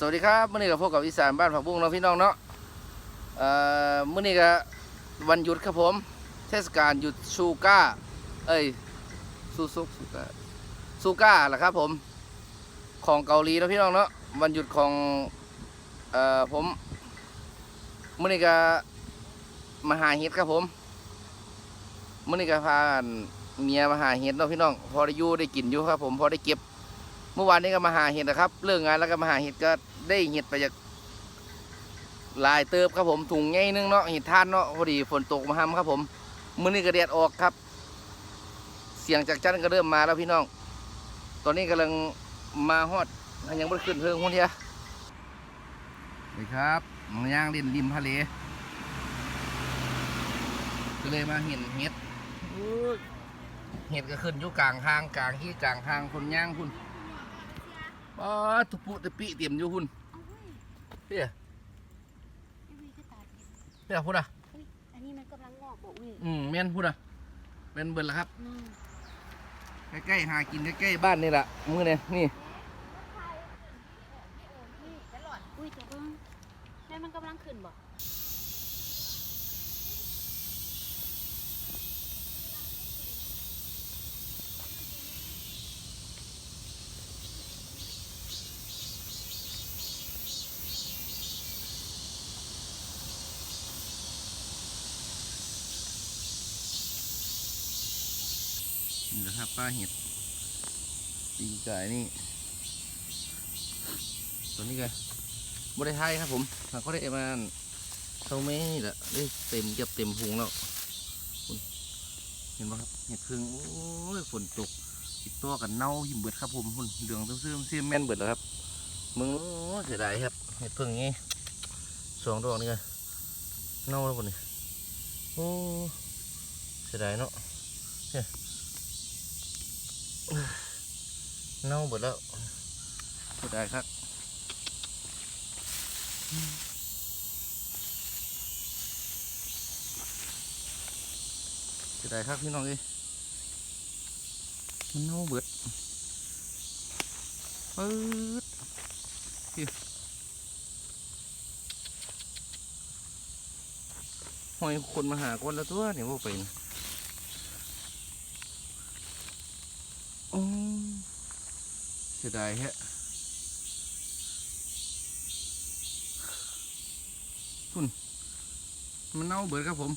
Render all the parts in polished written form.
วัสดีครับมื้อนี้ก็พบกับอีสานบ้านผักบุ้งเนาะพี่น้องเนาะมื้อนี้ก็วันหยุดครับผมเทศกาลหยุดชูก้าซูก้าแหละครับผมของเกาหลีเนาะพี่น้องเนาะวันหยุดของผมมื้อนี้ก็มาหาเห็ดครับผมมื้อนี้ก็พาเมียมาหาเห็ดเนาะพี่น้องพอได้อยู่ได้กินอยู่ครับผมพอได้เก็บเมื่อวานนี้ก็มาหาเห็ดนะครับเลิกงานแล้วก็มาหาเห็ดก็ได้เห็ดไปจากลายเติบครับผมถุงใหญ่นึงเนาะเห็ดทานเนาะพอดีฝนตกมาห้ำครับผมมื้อนี้ก็แดดออกครับเสียงจากจันก็เริ่มมาแล้วพี่น้องตอนนี้กำลังมาฮอดยังไม่ขึ้นเพิ่งคนเดียวนี่ครับมันย่างริมทะเลก็เลยมาเห็นเห็ดเห็ดก็ขึ้นอยู่กลางทางคนย่างคุณป้าตุปุตะปิเตรียมอยู่คุณเพี่ยพูดอ่ะอันนี้มันกำลังงอกบอกวิแม่นพูดอ่ะเป็นเบิร์ละครับใกล้ๆหากินใกล้ๆบ้านนี่แหละมือเนี่ยนี่อุ้ยตัวเพิ่งแล้วมันกำลังขึ้นบ่นี่แหละครับปลาเห็ดปีนไก่นี่ตัวนี้ไงบริไทยครับผมเขาได้มาเขาไม่นี่แหละได้เต็มเก็บเต็มพุงแล้วคุณเห็นไหมครับเห็ดพึ่งโอ้ยฝนตกติดตัวกันเน่าหิมเบิดครับผมคุณเหลืองเสื่อมแม่นเบิดแล้วครับมึงเสียดายครับเห็ดพึ่งนี้สองดอกนี่ไงเน่าแล้วคนนี้โอ้เสียดายเนาะเน่าหมดแล้วเสียดายครับเสียดายครับพี่น้องเอ้ยมันเน่าเบิดหอยคนมาหาคนละตัวเนี่ยว่าไปนะเสียดายฮะคุณมันเน่าเบิดครับผม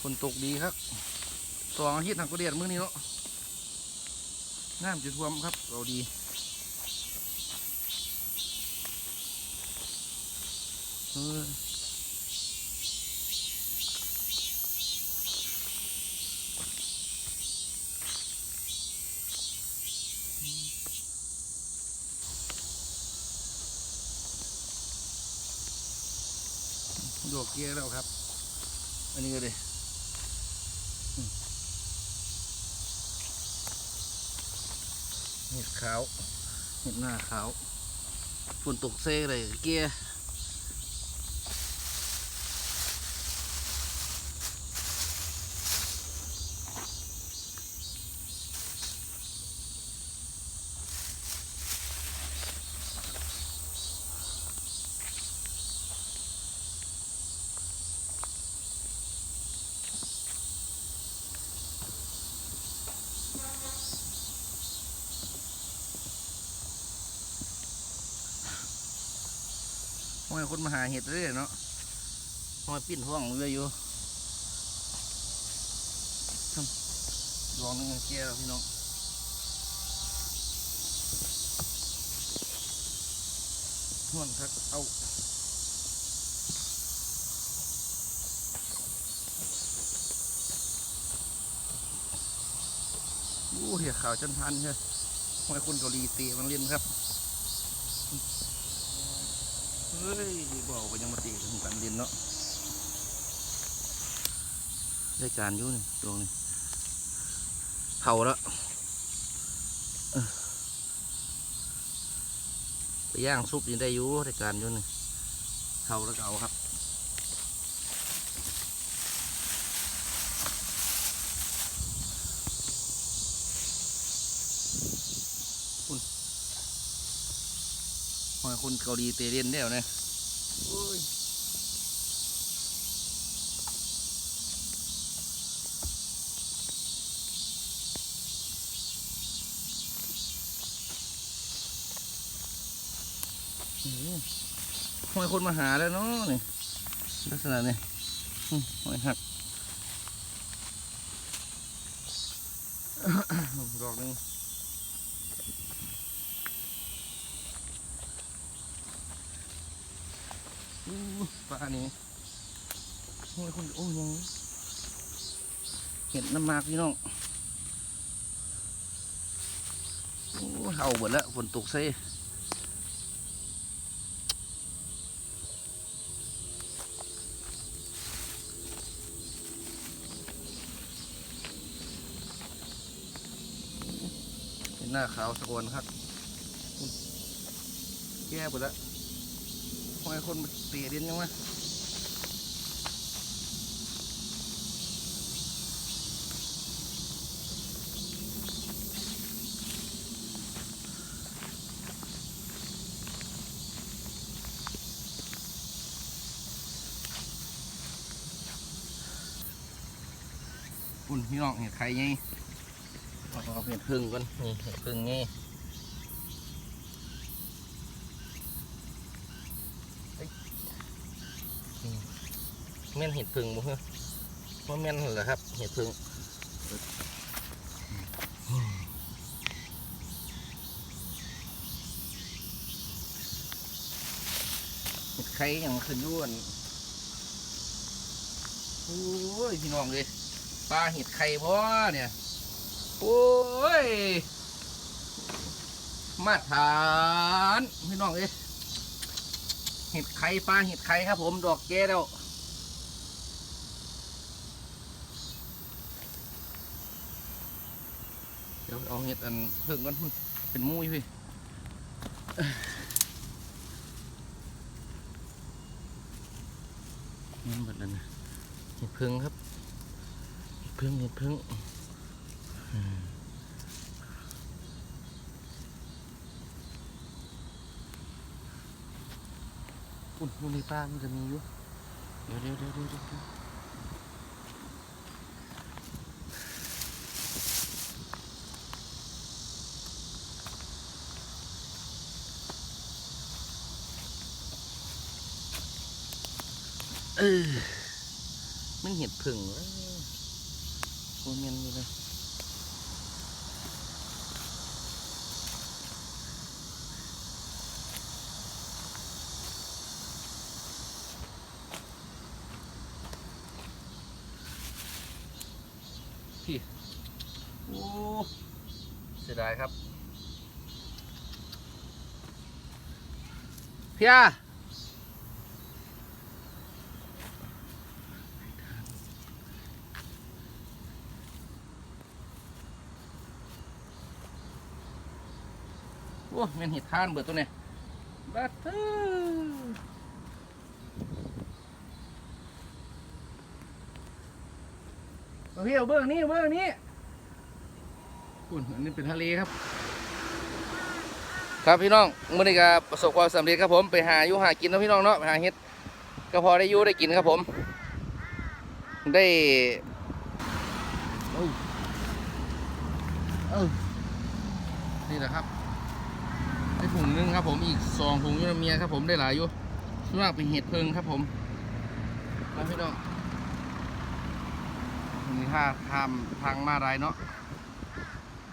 ฝนตกดีครับ2 อาทิตย์ทางก็เดียดมื้อนี้เนาะน้ำจะท่วมครับเราดีดอกเกี้ยแล้วครับอันนี้ก็เลยเห็ดขาวเห็ดหน้าขาวฝนตกเซ่เลยเกี้ยห้อยคนมาหาเห็ดเรื่อยเนาะห้อยปิ้นห้องเรื่อยอยู่ลองนึงเกี้ยแล้วพี่น้องห้วนครับเอาเหี้ยขาวจนพันใช่ห้อยคนเกาหลีตีมันเล่นครับเฮ้ยบอกว่ายังมาตีถึงกันเรียนเนาะได้การอยู่นี่ตรงนี้เผาแล้วไปย่างซุปยังได้อยู่ได้การอยู่นี่เผาแล้วเอาครับ อยคนเกาหลีเตเรียนได้แล้วเนี่ยโอ้ยหอยคนมาหาแล้วเนาะนี่ลักษณะนี่หอยหัก ดอกหนึงปลานี่หอยคนโอ้ยังเห็ดน้ำมากพี่น้องโอ้เอาหมดแล้วฝนตกใส่หน้าขาวสะกอนครับแย่หมดแล้วหอยคนมาเตะเด่นยังวะคุณพี่น้องเห็ดไข่ไงเอาเห็ดพึ่งก่อนนี่เห็ดพึ่งไงแม่นเห็ดพึ่งบ่เหรอว่าแม่นเหรอครับเห็ดพึ่งเห็ดไข่ยังขึ้นย้วนโอ้ยพี่น้องเลยปลาเห็ดไข่บ่เนี่ยโอ้ยมาทานพี่น้องเอ้ยเห็ดไข่ปลาเห็ดไข่ครับผมดอกแก้แล้วเดี๋ยวเอาเห็ดอันเพิ่งก่อนเป็นมุ้ยพี่นี่หมดแล้วนะเห็ดพึ่งครับเห็ดพึ่งอุ่นในป้ามันจะมีอยู่เดี๋ยวมันเห็ดผึ่งแล้วโคเมนอยู่เลยพี่โอ้เสียดายครับพี่อาโอ้แม่นเห็ดทานเบิดตัวเนี่ยบัตเตอร์พี่เอาเบื้องนี้คุณอันนี้เป็นทะเลครับครับพี่น้องเมื่อนี้ก็ประสบความสำเร็จครับผมไปหาอยู่หากินนะพี่น้องเนาะไปหาเห็ดก็พอได้อยู่ได้กินครับผมได้นี่แหละครับได้ถุงนึงครับผมอีก2 ถุงยูนาเมียครับผมได้หลายอยู่ส่วนมากเป็นเห็ดเพิงครับผมมาพี่น้องนี่ถ้าทางมาไรเนาะ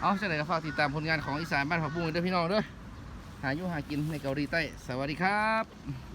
เอาเช่นไรก็ฝากติดตามผลงานของอีสานบ้านผักบุ้งด้วยพี่น้องด้วยหาอยู่หากินในเกาหลีใต้สวัสดีครับ